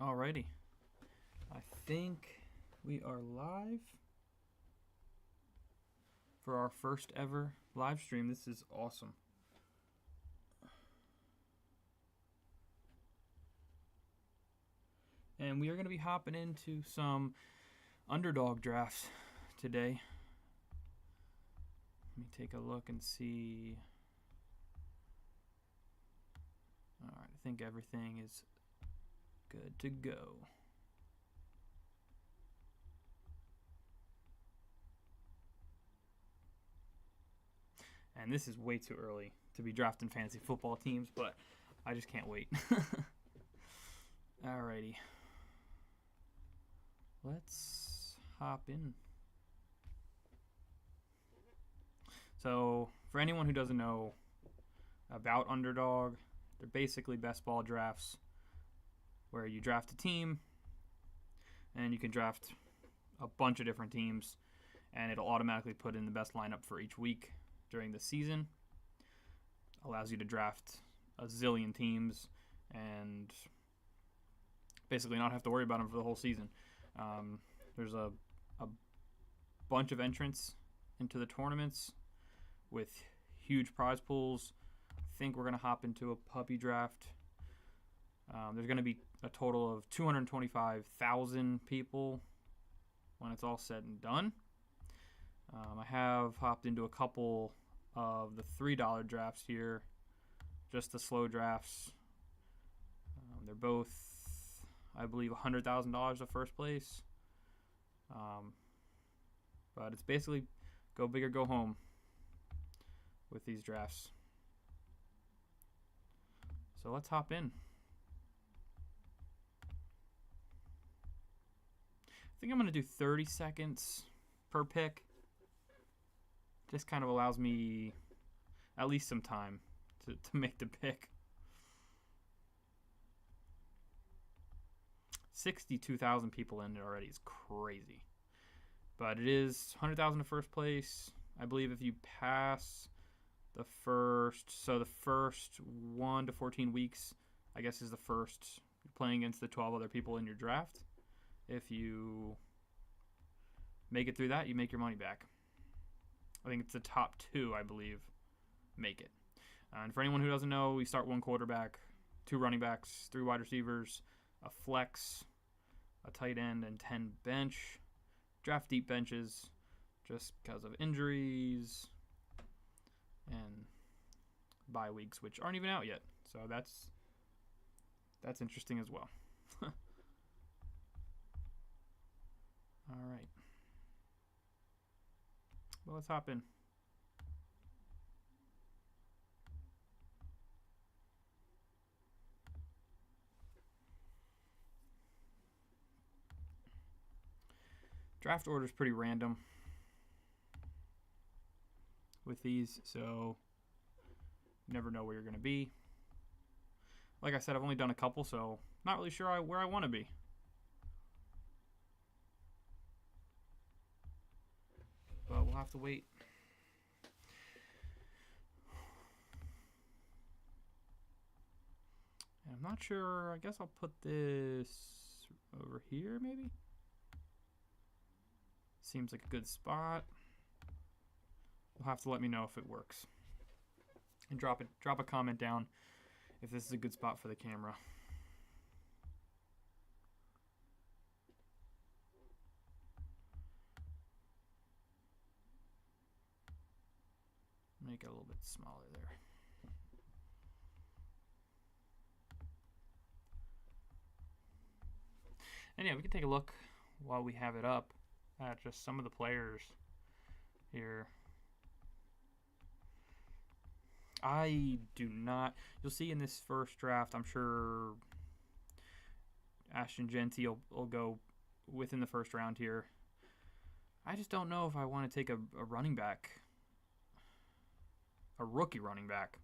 Alrighty. I think we are live for our first ever live stream. This is awesome. And we are going to be hopping into some underdog drafts today. Let me take a look and see. Alright, I think everything is good to go. And this is way too early to be drafting fantasy football teams, but I just can't wait. Alrighty. Let's hop in. So, for anyone who doesn't know about Underdog, they're basically best ball drafts where you draft a team and you can draft a bunch of different teams and it'll automatically put in the best lineup for each week during the season. Allows you to draft a zillion teams and basically not have to worry about them for the whole season. There's a bunch of entrants into the tournaments with huge prize pools. I think we're going to hop into a puppy draft. There's going to be a total of 225,000 people when it's all said and done. I have hopped into a couple of the $3 drafts here, just the slow drafts. They're both, I believe, $100,000 of first place. But it's basically go big or go home with these drafts. So let's hop in. I think I'm going to do 30 seconds per pick. Just kind of allows me at least some time to make the pick. 62,000 people in it already is crazy. But it is 100,000 to first place. I believe if you pass the first 1 to 14 weeks, I guess is the first, you're playing against the 12 other people in your draft. If you make it through that, you make your money back. I think it's the top 2, I believe, make it. And for anyone who doesn't know, we start 1 quarterback, 2 running backs, 3 wide receivers, a flex, a tight end, and 10 bench. Draft deep benches just because of injuries and bye weeks, which aren't even out yet. So that's interesting as well. All right. Well, let's hop in. Draft order is pretty random with these, so you never know where you're going to be. Like I said, I've only done a couple, so not really sure where I want to be. But we'll have to wait. And I'm not sure. I guess I'll put this over here, maybe. Seems like a good spot. You'll have to let me know if it works. And drop a comment down if this is a good spot for the camera. Make it a little bit smaller there. And yeah, we can take a look while we have it up at just some of the players here. I do not. You'll see in this first draft, I'm sure Ashton Genty will go within the first round here. I just don't know if I want to take a running back, a rookie running back,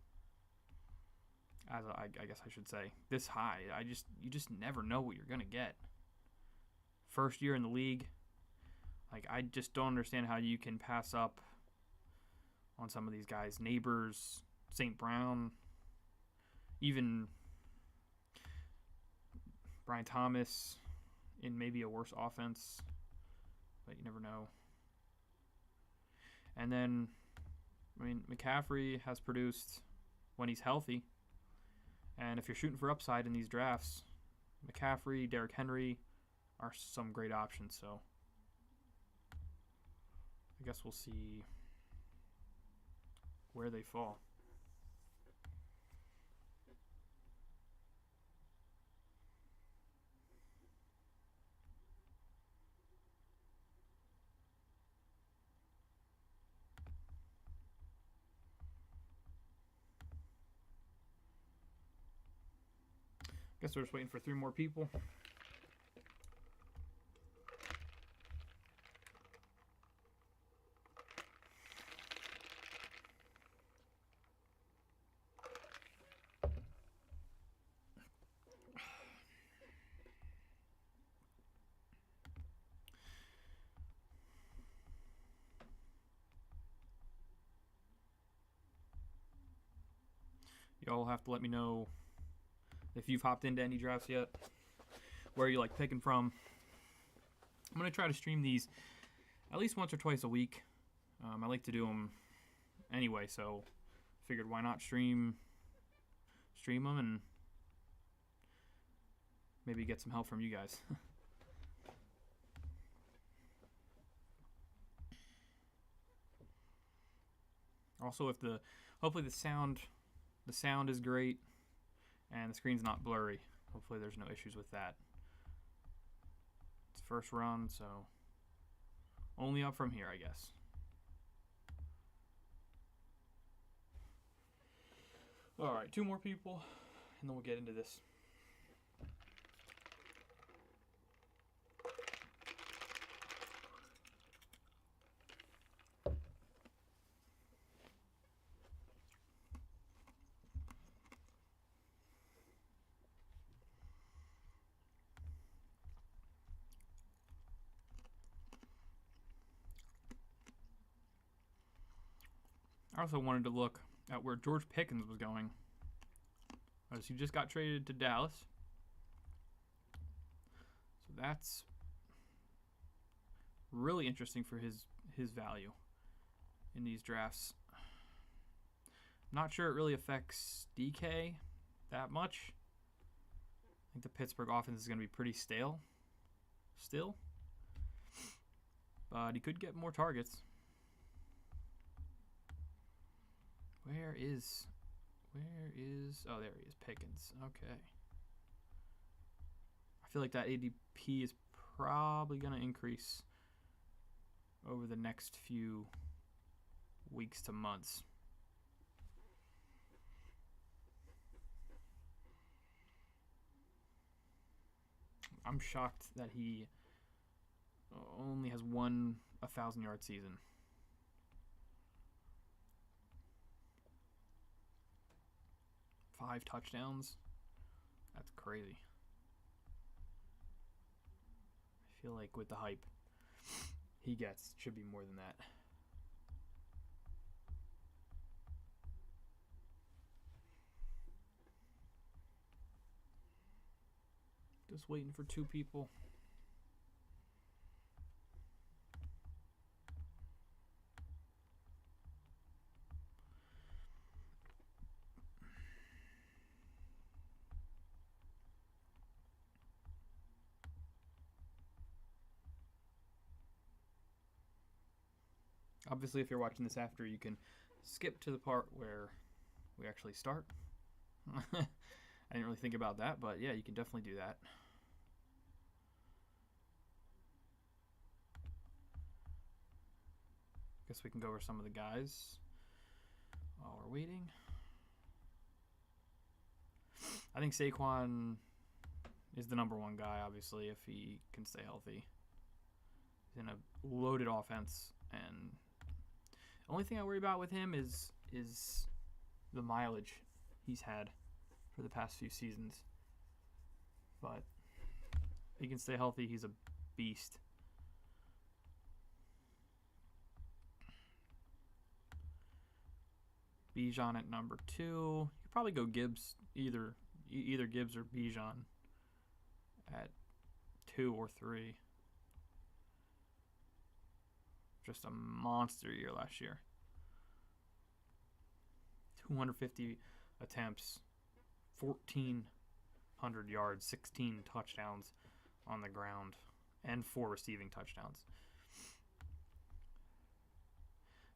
I guess I should say, this high. You just never know what you're gonna get. First year in the league, like I just don't understand how you can pass up on some of these guys. Neighbors, St. Brown, even Brian Thomas in maybe a worse offense, but you never know. And then, I mean, McCaffrey has produced when he's healthy. And if you're shooting for upside in these drafts, McCaffrey, Derrick Henry are some great options. So I guess we'll see where they fall. Guess we're just waiting for 3 more people. Y'all have to let me know if you've hopped into any drafts yet, where you like picking from. I'm going to try to stream these at least once or twice a week. I like to do them anyway, so figured why not stream them and maybe get some help from you guys. Also, hopefully the sound is great and the screen's not blurry. Hopefully there's no issues with that. It's first run, so only up from here, I guess. All right, 2 more people, and then we'll get into this. I also wanted to look at where George Pickens was going, as he just got traded to Dallas. So that's really interesting for his value in these drafts. Not sure it really affects DK that much. I think the Pittsburgh offense is going to be pretty stale still, but he could get more targets. Where is oh, there he is, Pickens. Okay. I feel like that ADP is probably going to increase over the next few weeks to months. I'm shocked that he only has one 1,000-yard season. Five touchdowns. That's crazy. I feel like with the hype he gets, should be more than that. Just waiting for 2 people. Obviously, if you're watching this after, you can skip to the part where we actually start. I didn't really think about that, but yeah, you can definitely do that. Guess we can go over some of the guys while we're waiting. I think Saquon is the #1 guy, obviously, if he can stay healthy. He's in a loaded offense, and the only thing I worry about with him is the mileage he's had for the past few seasons. But if he can stay healthy, he's a beast. Bijan at #2. You could probably go Gibbs, either Gibbs or Bijan at 2 or 3. Just a monster year last year. 250 attempts, 1,400 yards, 16 touchdowns on the ground, and 4 receiving touchdowns.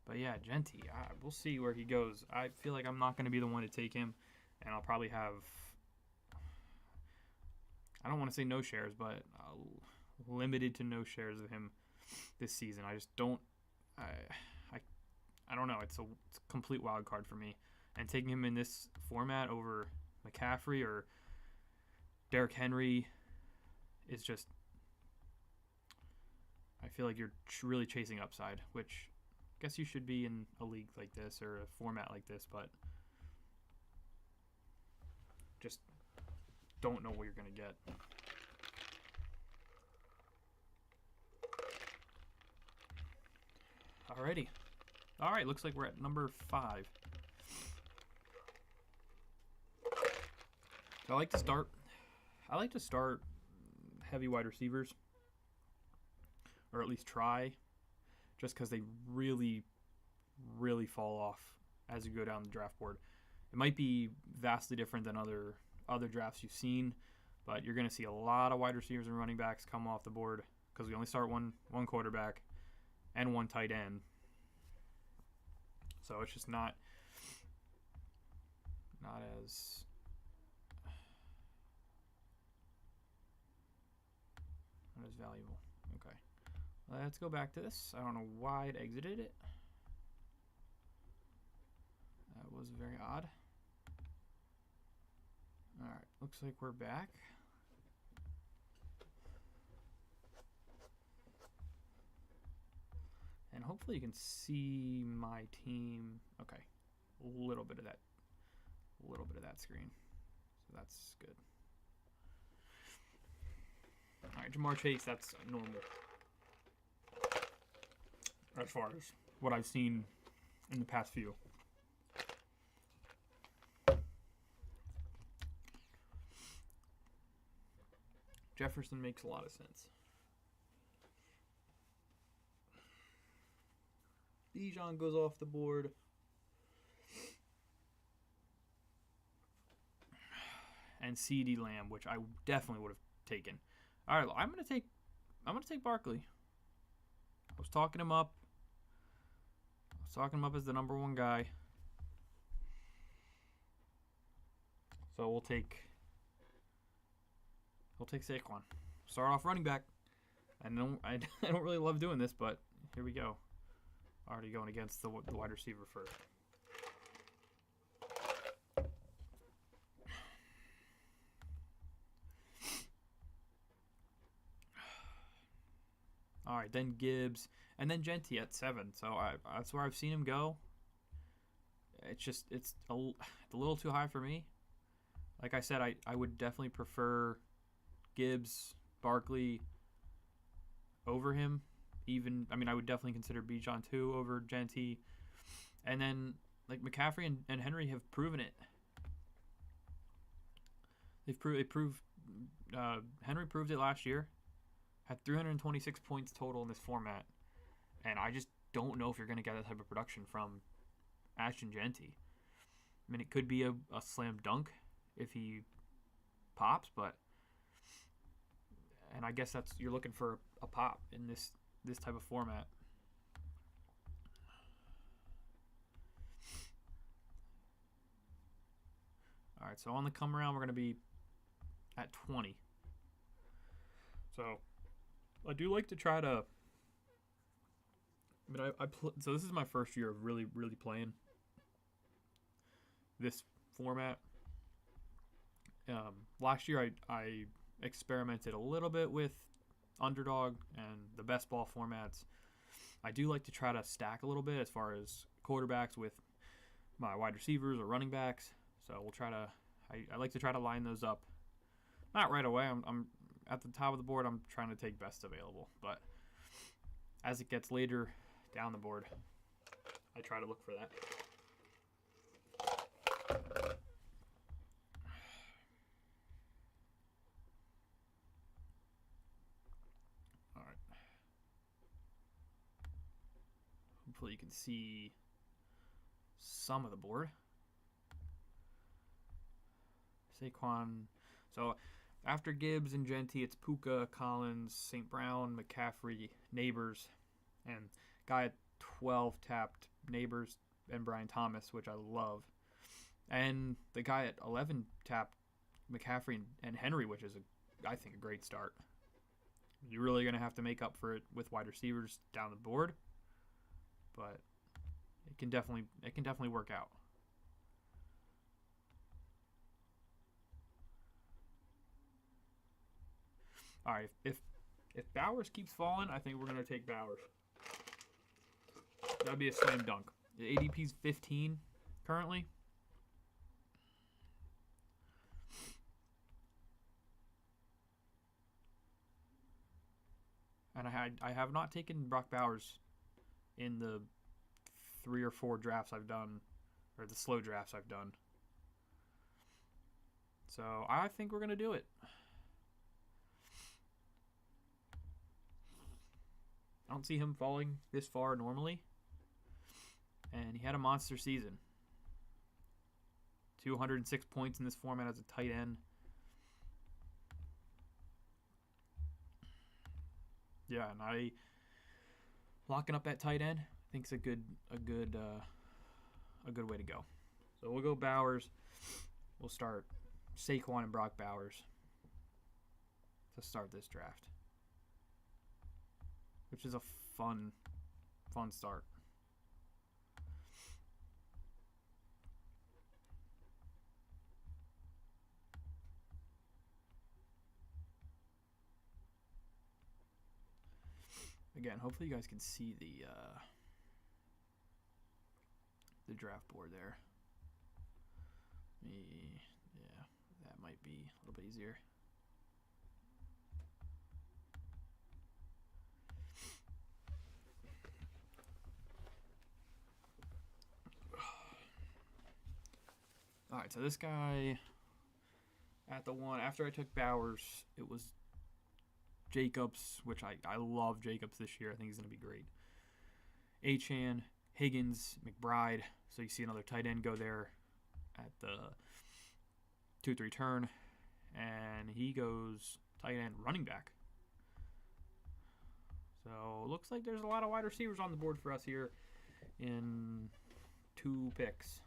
But yeah, Genty, we'll see where he goes. I feel like I'm not going to be the one to take him, and I'll probably have, I don't want to say no shares, but limited to no shares of him this season. I just don't, I don't know. It's a complete wild card for me. And taking him in this format over McCaffrey or Derrick Henry is just, I feel like you're really chasing upside, which I guess you should be in a league like this or a format like this, but just don't know what you're going to get. Alrighty. All right, looks like we're at number 5. I like to start heavy wide receivers, or at least try, just because they really, really fall off as you go down the draft board. It might be vastly different than other drafts you've seen, but you're going to see a lot of wide receivers and running backs come off the board because we only start one quarterback and 1 tight end. So it's just not as valuable. Okay. Let's go back to this. I don't know why it exited it. That was very odd. Alright, looks like we're back. And hopefully you can see my team. Okay. A little bit of that screen. So that's good. Alright, Jamar Chase, that's normal. As far as what I've seen in the past few. Jefferson makes a lot of sense. Bijan goes off the board. And CeeDee Lamb, which I definitely would have taken. All right, I'm gonna take Barkley. I was talking him up as the number 1 guy. So we'll take Saquon. Start off running back. I don't really love doing this, but here we go. Already going against the wide receiver first. All right, then Gibbs, and then Genty at 7. So that's where I've seen him go. It's a little too high for me. Like I said, I would definitely prefer Gibbs, Barkley over him. I would definitely consider Bijan 2 over Genty. And then, like, McCaffrey and Henry have proven it. Henry proved it last year. Had 326 points total in this format. And I just don't know if you're going to get that type of production from Ashton Genty. I mean, it could be a slam dunk if he pops, but... And I guess you're looking for a pop in this type of format. All right, so on the come around, we're going to be at 20. So I do like to try to. So this is my first year of really, really playing this format. Last year I experimented a little bit with underdog and the best ball formats. I do like to try to stack a little bit as far as quarterbacks with my wide receivers or running backs. So we'll try to. I like to try to line those up. Not right away. I'm at the top of the board. I'm trying to take best available, but as it gets later down the board, I try to look for that. Hopefully you can see some of the board. Saquon. So after Gibbs and Genty, it's Puka, Collins, St. Brown, McCaffrey, Neighbors, and guy at 12 tapped Neighbors and Brian Thomas, which I love. And the guy at 11 tapped McCaffrey and Henry, which is, I think, a great start. You're really going to have to make up for it with wide receivers down the board, but it can definitely work out. All right, if Bowers keeps falling, I think we're going to take Bowers. That'd be a slam dunk. The ADP's 15 currently. And I have not taken Brock Bowers in the 3 or 4 drafts I've done, or the slow drafts I've done. So I think we're going to do it. I don't see him falling this far normally. And he had a monster season. 206 points in this format as a tight end. Yeah, and locking up that tight end, I think is a good way to go. So we'll go Bowers. We'll start Saquon and Brock Bowers to start this draft, which is a fun start. Again, hopefully you guys can see the draft board there. Yeah, that might be a little bit easier. All right, so this guy at the 1, after I took Bowers, it was Jacobs, which I love Jacobs this year. I think he's going to be great. Achane, Higgins, McBride. So you see another tight end go there at the 2-3 turn. And he goes tight end running back. So it looks like there's a lot of wide receivers on the board for us here in 2 picks.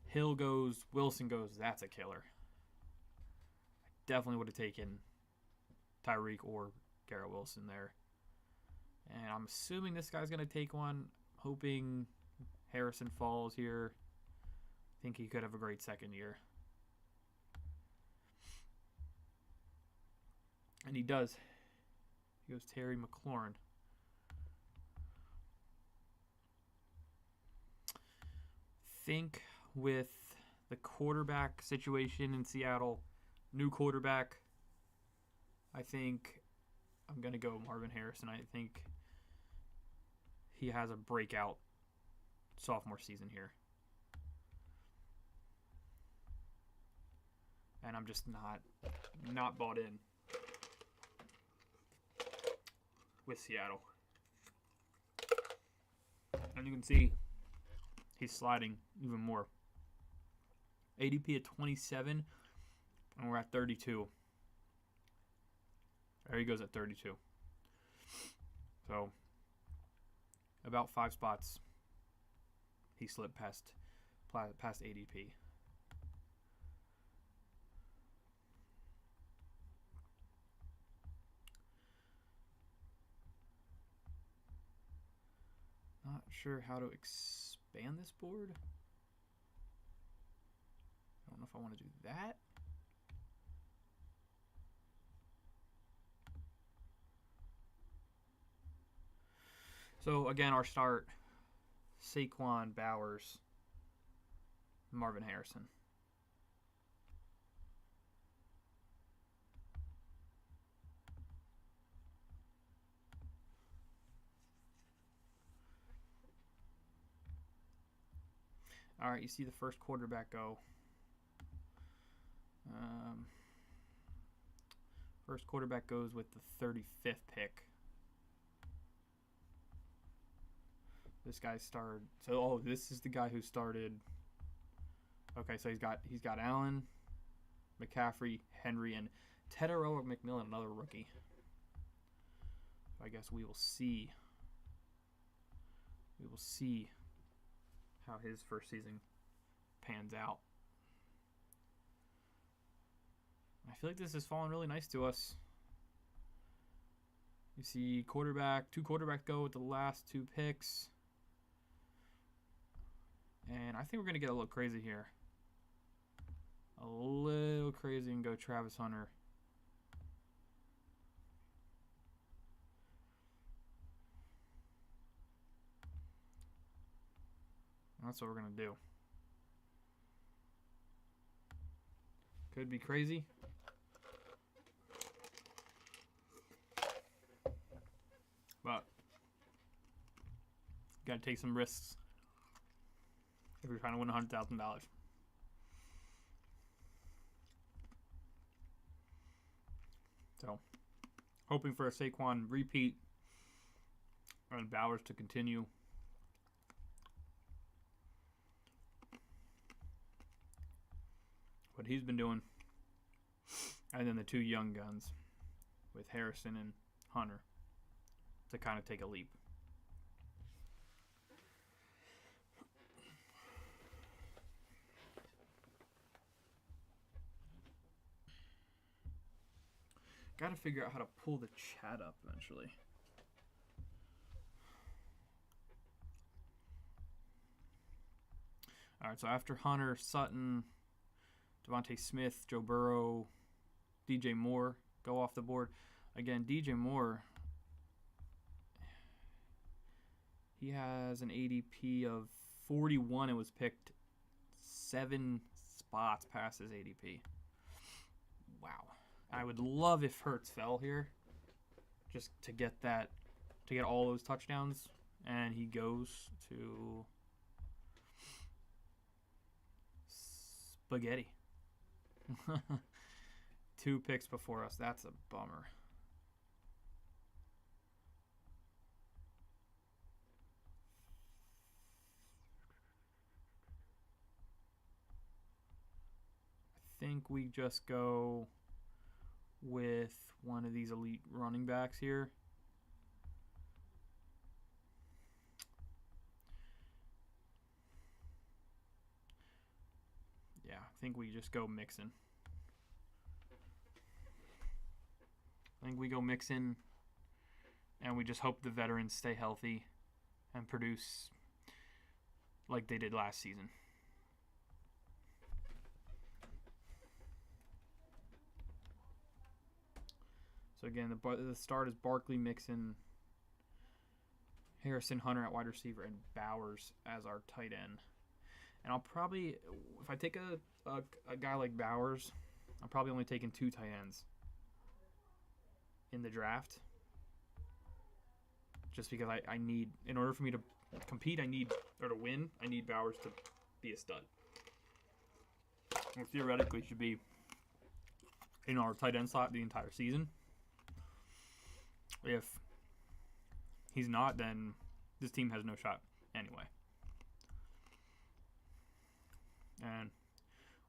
Hill goes, Wilson goes. That's a killer. I definitely would have taken Tyreek or Garrett Wilson there. And I'm assuming this guy's going to take one. Hoping Harrison falls here. I think he could have a great second year. And he does. He goes Terry McLaurin. Think with the quarterback situation in Seattle, new quarterback, I think I'm going to go Marvin Harrison. I think he has a breakout sophomore season here. And I'm just not bought in with Seattle. And you can see he's sliding even more. ADP at 27, and we're at 32. There he goes at 32. So, about 5 spots, he slipped past ADP. Not sure how to expand this board. I don't know if I want to do that. So again, our start: Saquon, Bowers, Marvin Harrison. All right, you see the first quarterback go. First quarterback goes with the 35th pick. This guy started. So, oh, this is the guy who started. Okay, so he's got Allen, McCaffrey, Henry, and Tedoroa McMillan, another rookie. So I guess we will see. We will see how his first season pans out. I feel like this has fallen really nice to us. You see two quarterbacks go with the last 2 picks. And I think we're going to get a little crazy here. A little crazy and go Travis Hunter. That's what we're going to do. Could be crazy. But got to take some risks if you're trying to win $100,000. So, hoping for a Saquon repeat and Bowers to continue. What he's been doing. And then the 2 young guns with Harrison and Hunter to kind of take a leap. Got to figure out how to pull the chat up eventually. All right, so after Hunter, Sutton, Devontae Smith, Joe Burrow, DJ Moore go off the board. Again, DJ Moore, he has an ADP of 41 and was picked 7 spots past his ADP. Wow. I would love if Hurts fell here just to get all those touchdowns. And he goes to spaghetti. 2 picks before us. That's a bummer. I think we just go with one of these elite running backs here. Yeah, I think we just go Mixon. And we just hope the veterans stay healthy and produce like they did last season. So again, the start is Barkley, Mixon, Harrison, Hunter at wide receiver, and Bowers as our tight end. And I'll probably, if I take a guy like Bowers, I'm probably only taking 2 tight ends in the draft. Just because I need, in order for me to compete, to win, I need Bowers to be a stud. And theoretically should be in our tight end slot the entire season. If he's not, then this team has no shot anyway. And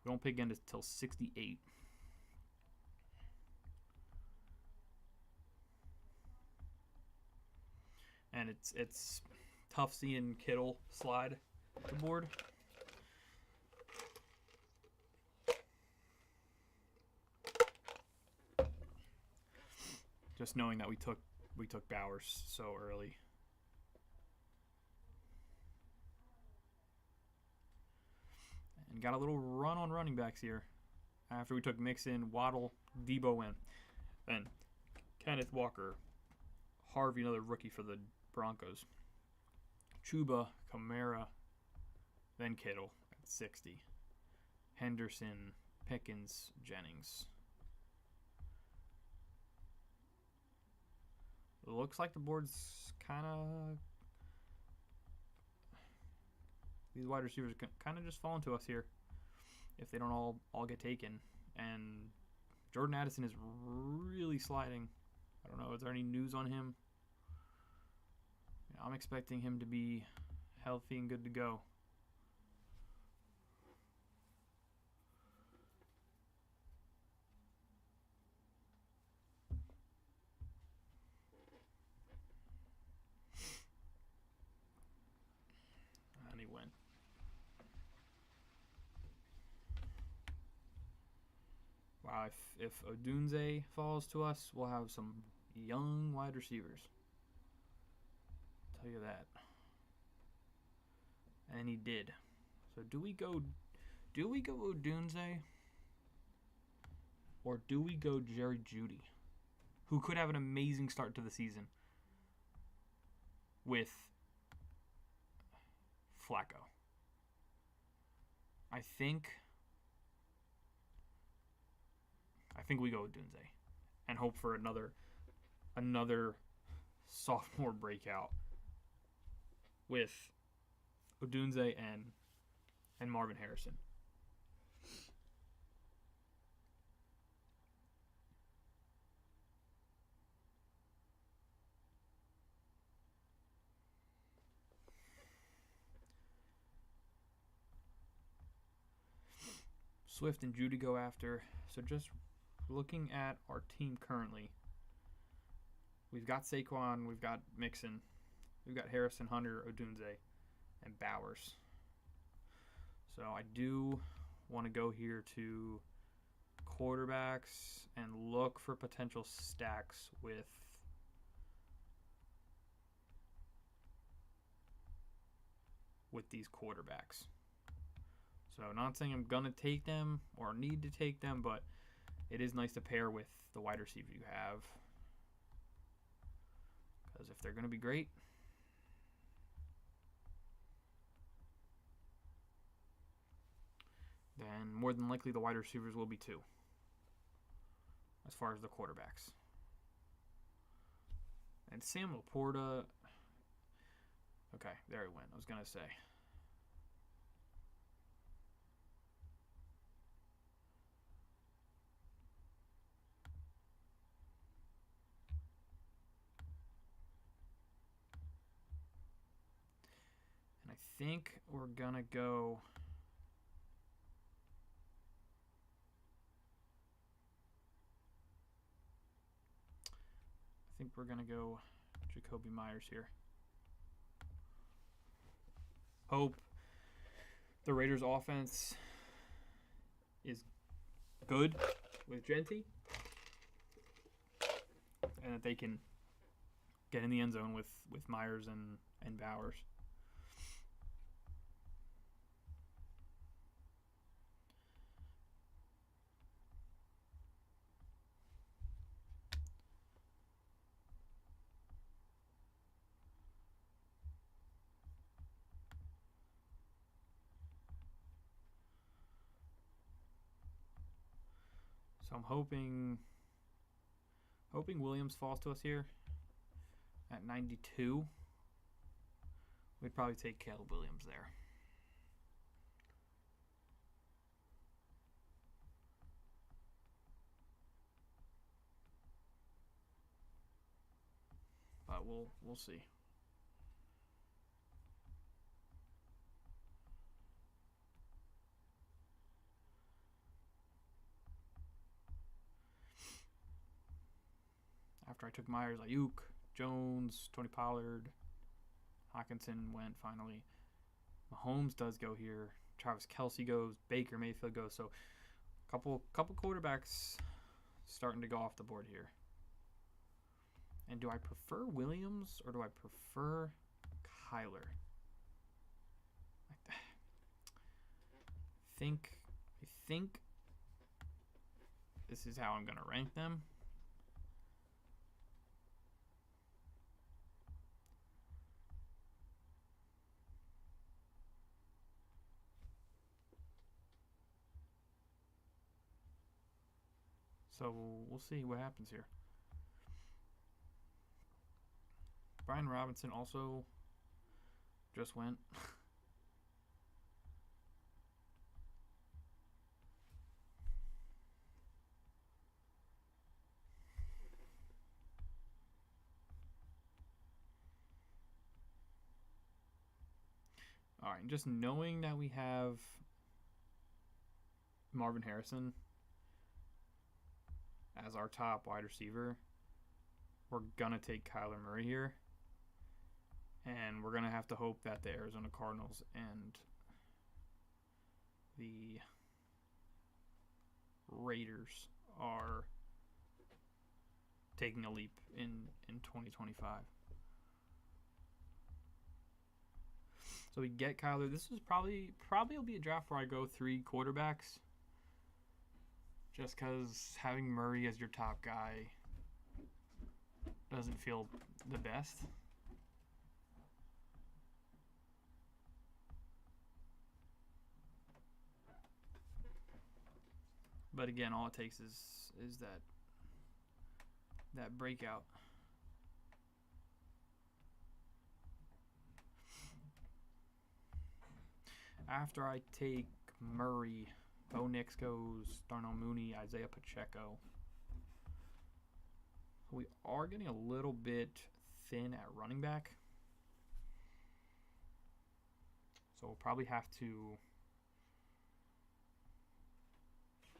we don't pick again until 68. And it's tough seeing Kittle slide the board. Just knowing that we took Bowers so early. And got a little run on running backs here. After we took Mixon, Waddle, Debo went. Then Kenneth Walker, Harvey, another rookie for the Broncos. Chuba, Kamara, then Kittle at 60. Henderson, Pickens, Jennings. It looks like the board's kind of... These wide receivers kind of just falling to us here if they don't all get taken. And Jordan Addison is really sliding. I don't know. Is there any news on him? I'm expecting him to be healthy and good to go. And he went. Wow, if Odunze falls to us, we'll have some young wide receivers. Tell you that. And he did. So do we go Odunze? Or do we go Jerry Jeudy? Who could have an amazing start to the season with Flacco. I think we go with Dunze and hope for another sophomore breakout with Odunze and Marvin Harrison. Swift and Jeudy go after. So just looking at our team currently, we've got Saquon, we've got Mixon, we've got Harrison, Hunter, Odunze, and Bowers. So I do want to go here to quarterbacks and look for potential stacks with these quarterbacks. So not saying I'm going to take them or need to take them, but it is nice to pair with the wide receiver you have. Because if they're going to be great, then more than likely the wide receivers will be too, as far as the quarterbacks. And Sam Laporta, okay, there he went. I was going to say. And I think we're going to go... I think we're going to go Jacoby Myers here. Hope the Raiders offense is good with Genty and that they can get in the end zone with Myers and Bowers. So I'm hoping Williams falls to us here at 92. We'd probably take Caleb Williams there. But we'll see. After I took Myers, Ayuk, Jones, Tony Pollard, Hawkinson went finally. Mahomes does go here. Travis Kelce goes. Baker Mayfield goes. So couple quarterbacks starting to go off the board here. And do I prefer Williams or do I prefer Kyler? I think this is how I'm going to rank them. So we'll see what happens here. Brian Robinson also just went. All right, just knowing that we have Marvin Harrison as our top wide receiver, we're going to take Kyler Murray here. And we're going to have to hope that the Arizona Cardinals and the Raiders are taking a leap in 2025. So we get Kyler. This is probably will be a draft where I go 3 quarterbacks. Just because having Murray as your top guy doesn't feel the best. But again, all it takes is that breakout. After I take Murray, Bo Nix goes, Darnell Mooney, Isaiah Pacheco. We are getting a little bit thin at running back. So we'll probably have to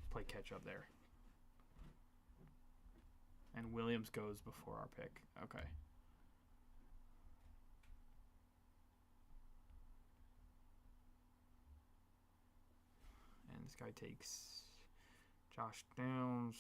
play catch up there. And Williams goes before our pick. Okay. And this guy takes Josh Downs.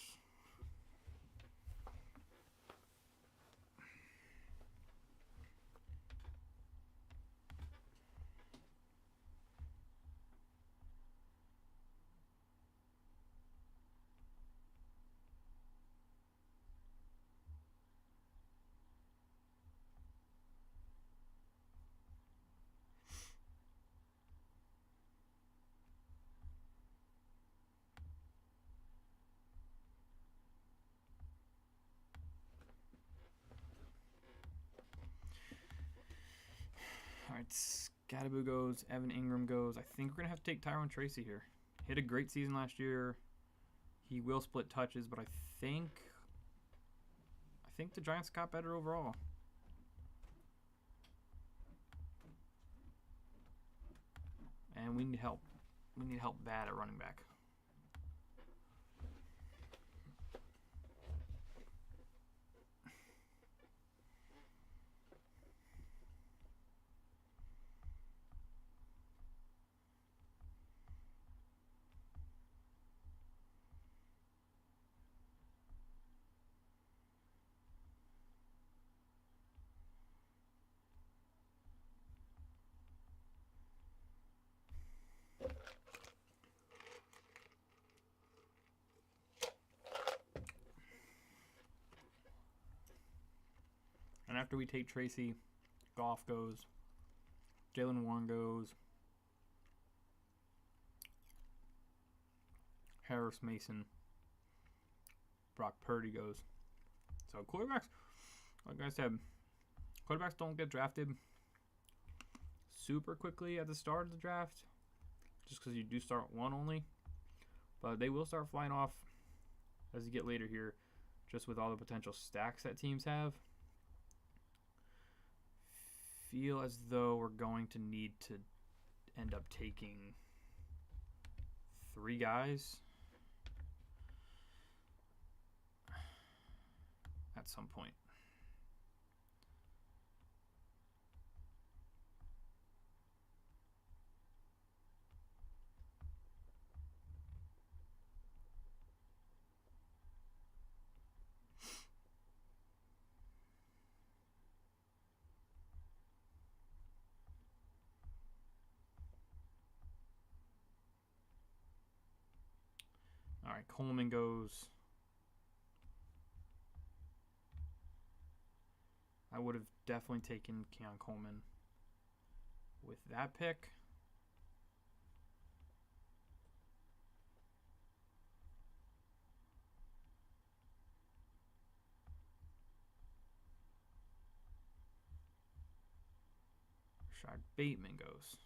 All right, Scadaboo goes, Evan Ingram goes. I think we're going to have to take Tyrone Tracy here. He had a great season last year. He will split touches, but I think the Giants got better overall. And we need help. We need help bad at running back. And after we take Tracy, Goff goes, Jalen Warren goes, Harris Mason, Brock Purdy goes. So quarterbacks, like I said, quarterbacks don't get drafted super quickly at the start of the draft, just because you do start one only. But they will start flying off as you get later here, just with all the potential stacks that teams have. Feel as though we're going to need to end up taking 3 guys at some point. All right, Coleman goes. I would have definitely taken Keon Coleman with that pick. Rashad Bateman goes.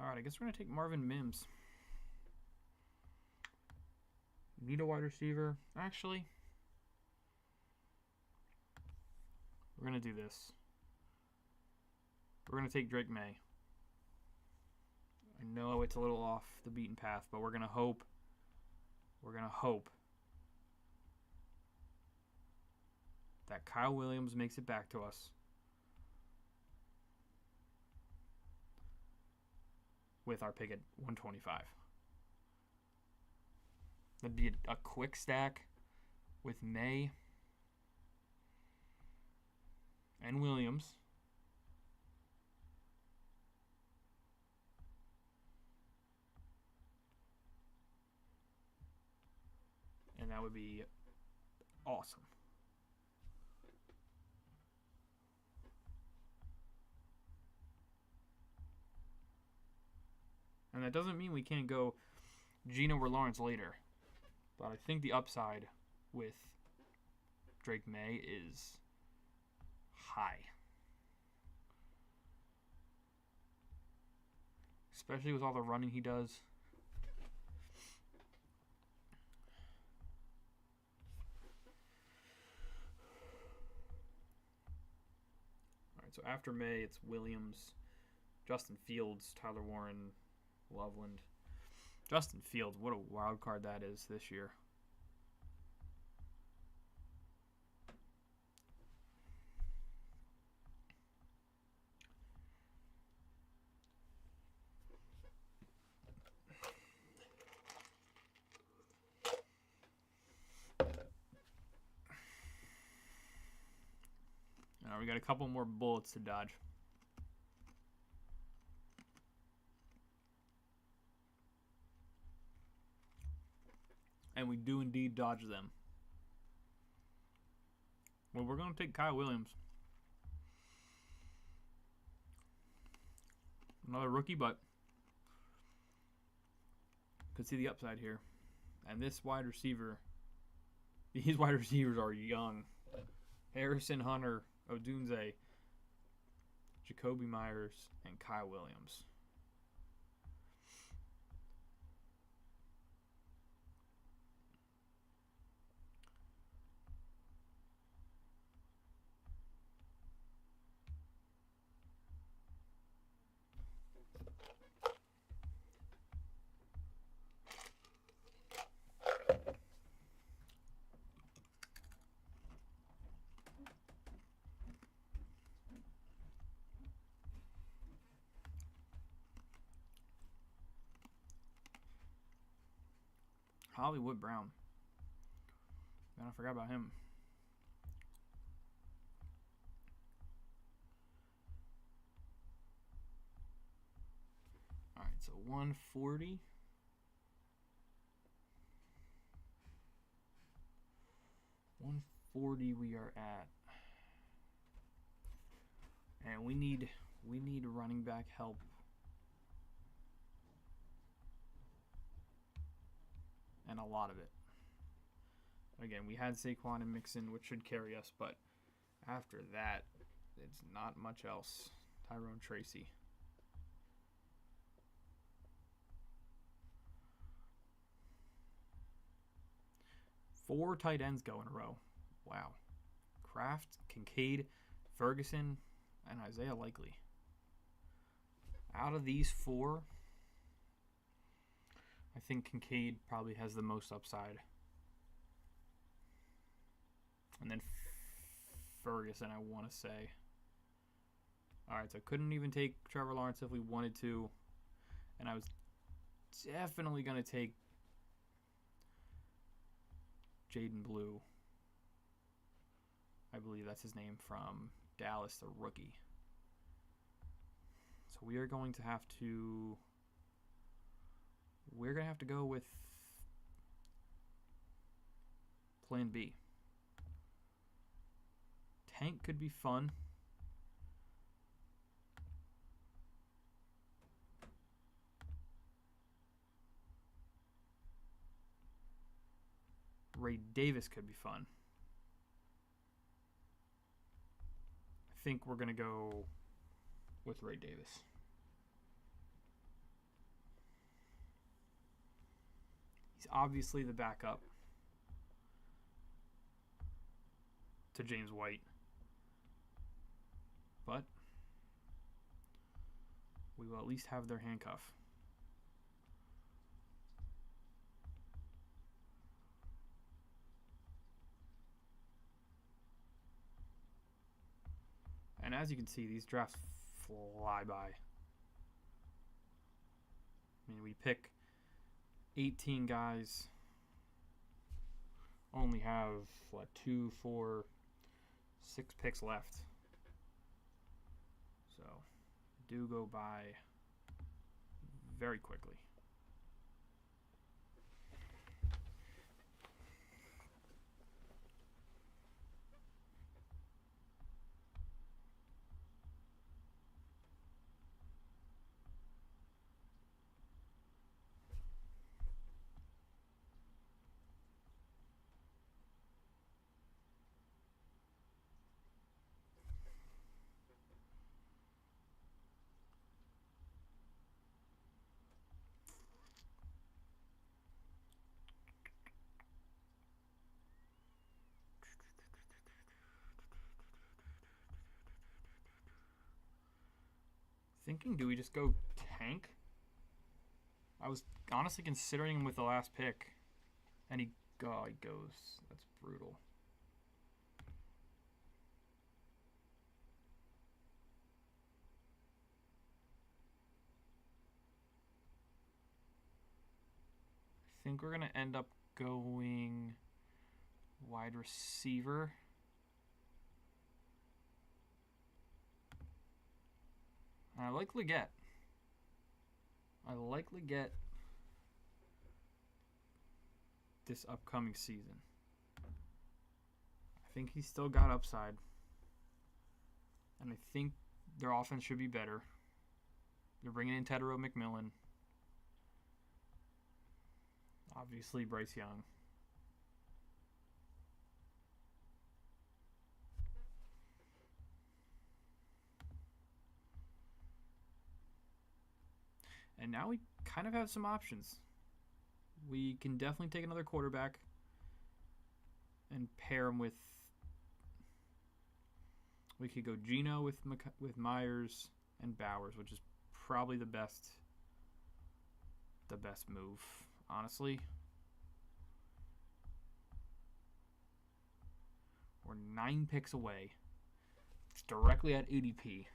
All right, I guess we're going to take Marvin Mims. Need a wide receiver. Actually, we're going to do this. We're going to take Drake May. I know it's a little off the beaten path, but we're going to hope. We're going to hope that Kyle Williams makes it back to us with our pick at 125. That'd be a quick stack with May and Williams. And that would be awesome. And that doesn't mean we can't go Geno or Lawrence later. But I think the upside with Drake May is high. Especially with all the running he does. Alright, so after May, it's Williams, Justin Fields, Tyler Warren, Loveland. Justin Fields, what a wild card that is this year. All right, we got a couple more bullets to dodge. And we do indeed dodge them. Well, we're going to take Kyle Williams. Another rookie, but could see the upside here. And this wide receiver, these wide receivers are young. Harrison Hunter, Odunze, Jacoby Myers, and Kyle Williams. Hollywood Brown. Man, I forgot about him. All right, so 140. We are at, and we need running back help. And a lot of it. Again, we had Saquon and Mixon, which should carry us, but after that, it's not much else. Tyrone Tracy. Four tight ends go in a row. Wow. Kraft, Kincaid, Ferguson, and Isaiah Likely. Out of these four, I think Kincaid probably has the most upside. And then Ferguson, I want to say. Alright, so I couldn't even take Trevor Lawrence if we wanted to. And I was definitely going to take Jaden Blue. I believe that's his name, from Dallas, the rookie. So we are going to have to... We're going to have to go with Plan B. Tank could be fun. Ray Davis could be fun. I think we're going to go with Ray Davis. He's obviously the backup. to James White. But we will at least have their handcuff. And as you can see, these drafts fly by. I mean, we pick 18 guys, only have, 2, 4, 6 picks left. So, do go by very quickly. Thinking, do we just go tank? I was honestly considering him with the last pick. And he goes. That's brutal. I think we're going to end up going wide receiver. I likely get this upcoming season. I think he's still got upside. And I think their offense should be better. They're bringing in Tedero McMillan. Obviously, Bryce Young. And now we kind of have some options. We can definitely take another quarterback and pair him with. We could go Geno with Myers and Bowers, which is probably the best move, honestly. We're 9 picks away. It's directly at ADP.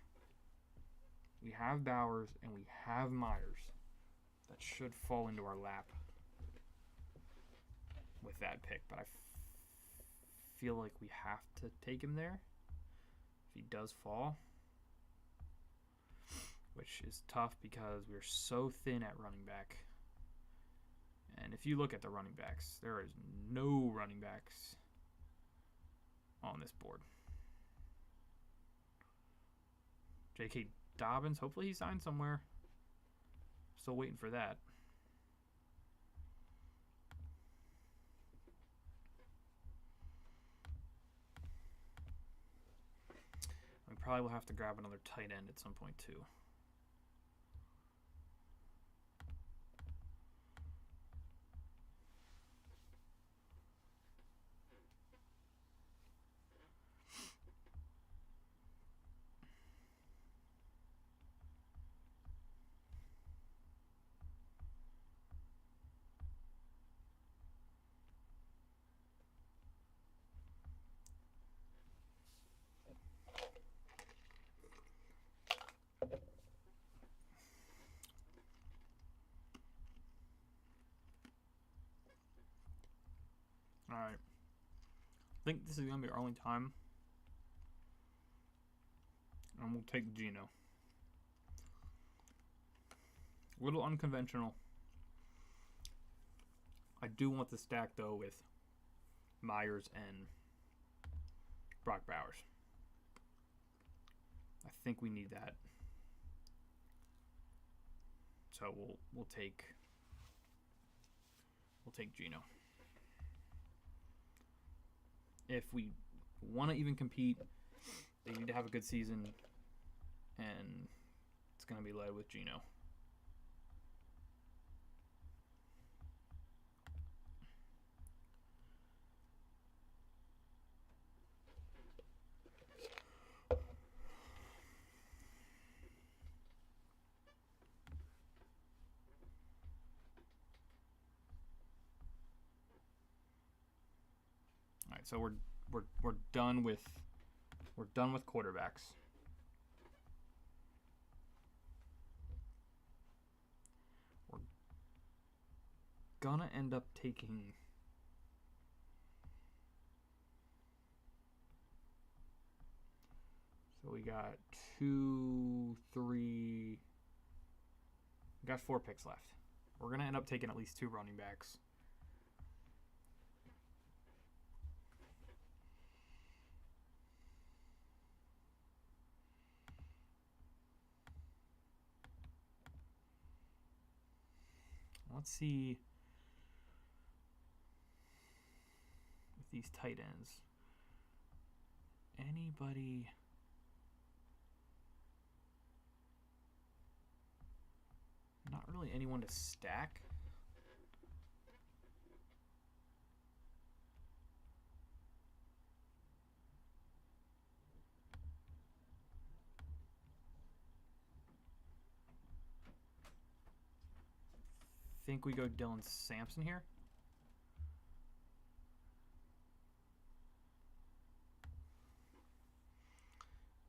We have Bowers and we have Myers. That should fall into our lap with that pick, but I feel like we have to take him there if he does fall, which is tough because we're so thin at running back. And if you look at the running backs, there is no running backs on this board. J.K. Dobbins, hopefully he signs somewhere. Still waiting for that. We probably will have to grab another tight end at some point too. Alright. I think this is going to be our only time. And we'll take Geno. A little unconventional. I do want the stack, though, with Myers and Brock Bowers. I think we need that. So we'll take Geno. If we want to even compete, they need to have a good season, and it's going to be led with Geno. so we're done with quarterbacks. We're gonna end up taking. So we got 2, 3. We got 4 picks left. We're gonna end up taking at least 2 running backs. Let's see with these tight ends. Anybody? Not really anyone to stack. I think we go Dylan Sampson here.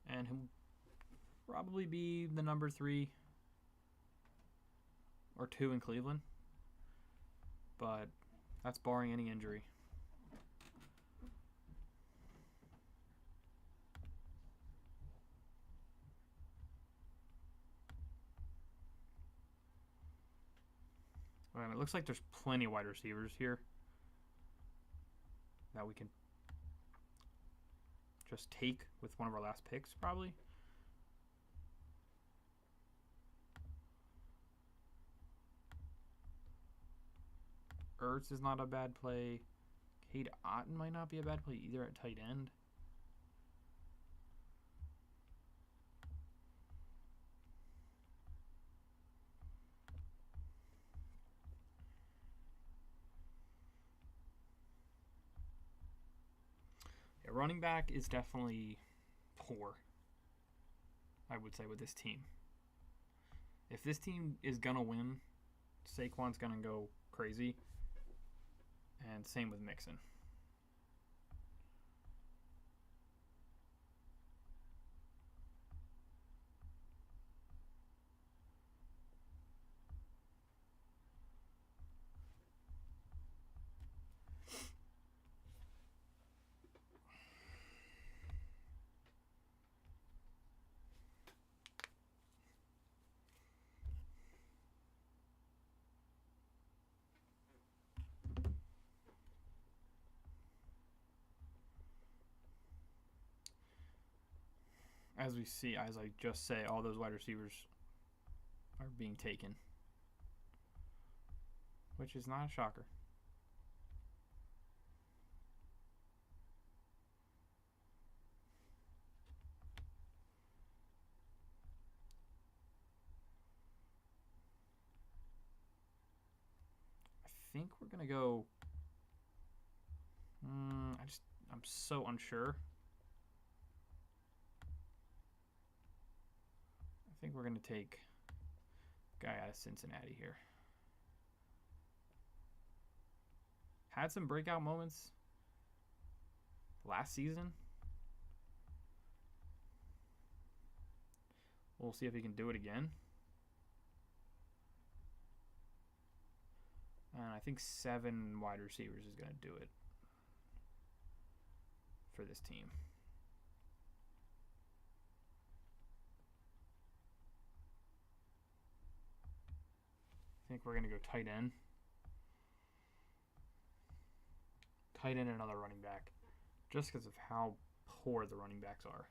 And he'll probably be the number 3 or 2 in Cleveland. But that's barring any injury. It looks like there's plenty of wide receivers here that we can just take with one of our last picks, probably. Ertz is not a bad play. Cade Otton might not be a bad play either at tight end. Yeah, running back is definitely poor, I would say, with this team. If this team is going to win, Saquon's going to go crazy. And same with Mixon. As we see, as I just say, all those wide receivers are being taken, which is not a shocker. I think we're gonna go. I'm so unsure. I think we're going to take a guy out of Cincinnati here. Had some breakout moments last season. We'll see if he can do it again. And I think 7 wide receivers is going to do it for this team. I think we're going to go tight end. Tight end and another running back. Just because of how poor the running backs are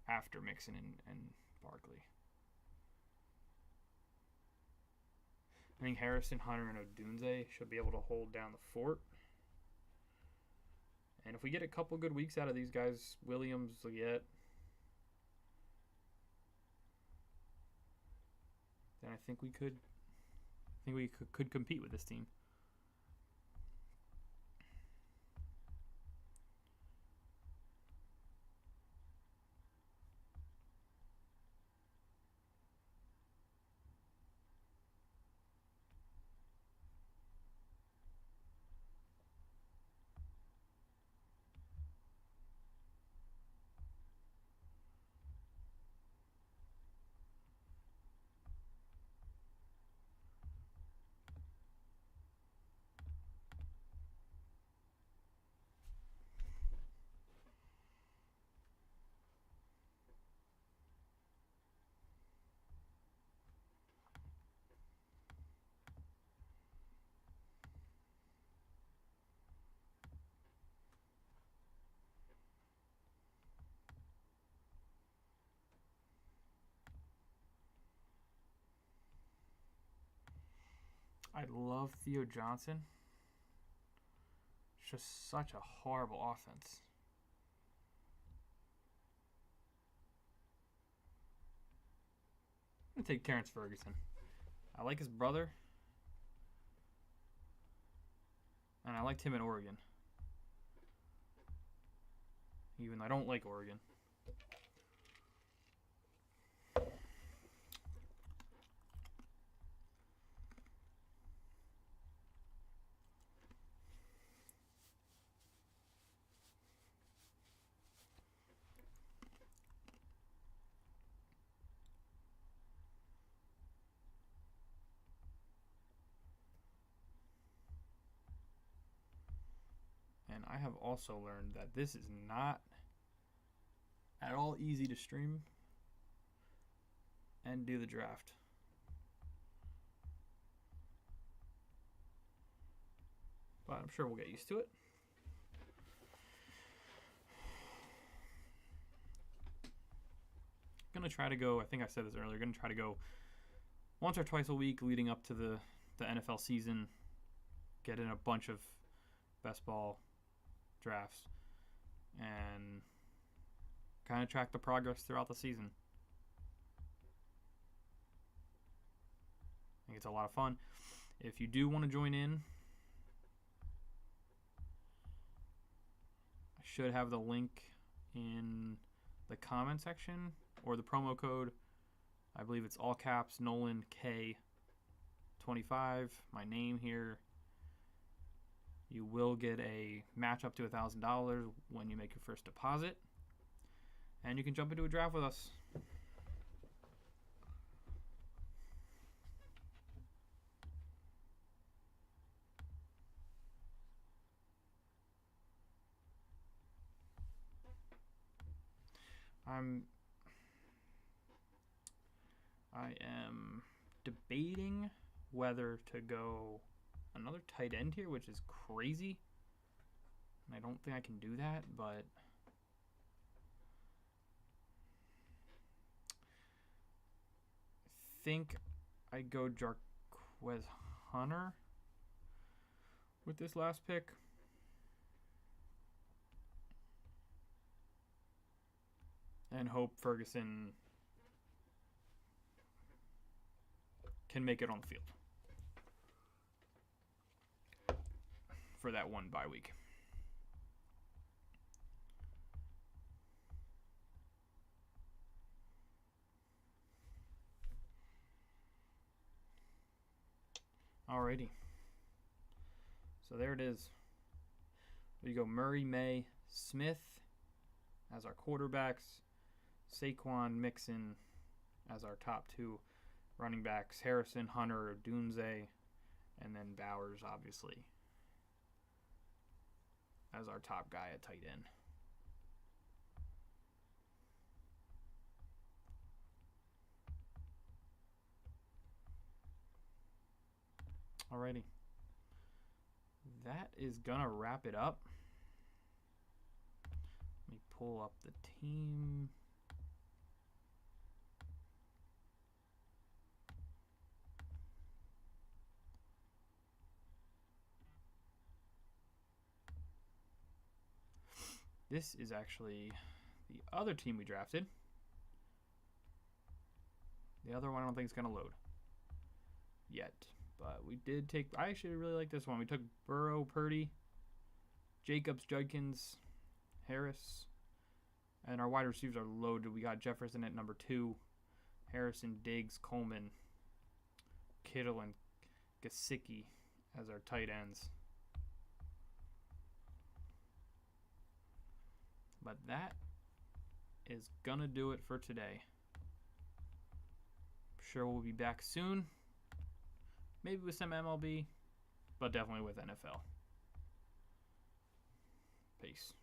after Mixon and Barkley. I think Harrison, Hunter, and Odunze should be able to hold down the fort. And if we get a couple good weeks out of these guys, Williams, Leggett, then I think we could compete with this team. I love Theo Johnson. It's just such a horrible offense. I'm going to take Terrence Ferguson. I like his brother. And I liked him in Oregon. Even though I don't like Oregon. And I have also learned that this is not at all easy to stream and do the draft. But I'm sure we'll get used to it. I'm going to try to go, I think I said this earlier, going to try to go once or twice a week leading up to the NFL season, get in a bunch of best ball drafts, and kind of track the progress throughout the season. I think it's a lot of fun. If you do want to join in, I should have the link in the comment section or the promo code. I believe it's all caps Nolan K 25, my name here. You will get a match up to $1,000 when you make your first deposit. And you can jump into a draft with us. I am debating whether to go another tight end here, which is crazy. I don't think I can do that, but I think I go Jarquez Hunter with this last pick. And hope Ferguson can make it on the field for that one bye week. Alrighty. So there it is. We go Murray, May, Smith as our quarterbacks, Saquon, Mixon as our top two running backs, Harrison, Hunter, Dunze, and then Bowers, obviously, as our top guy at tight end. Alrighty. That is going to wrap it up. Let me pull up the team. This is actually the other team we drafted. The other one I don't think is going to load yet. But we did take, I actually really like this one. We took Burrow, Purdy, Jacobs, Judkins, Harris. And our wide receivers are loaded. We got Jefferson at number 2. Harrison, Diggs, Coleman, Kittle, and Gesicki as our tight ends. But that is going to do it for today. I'm sure we'll be back soon. Maybe with some MLB, but definitely with NFL. Peace.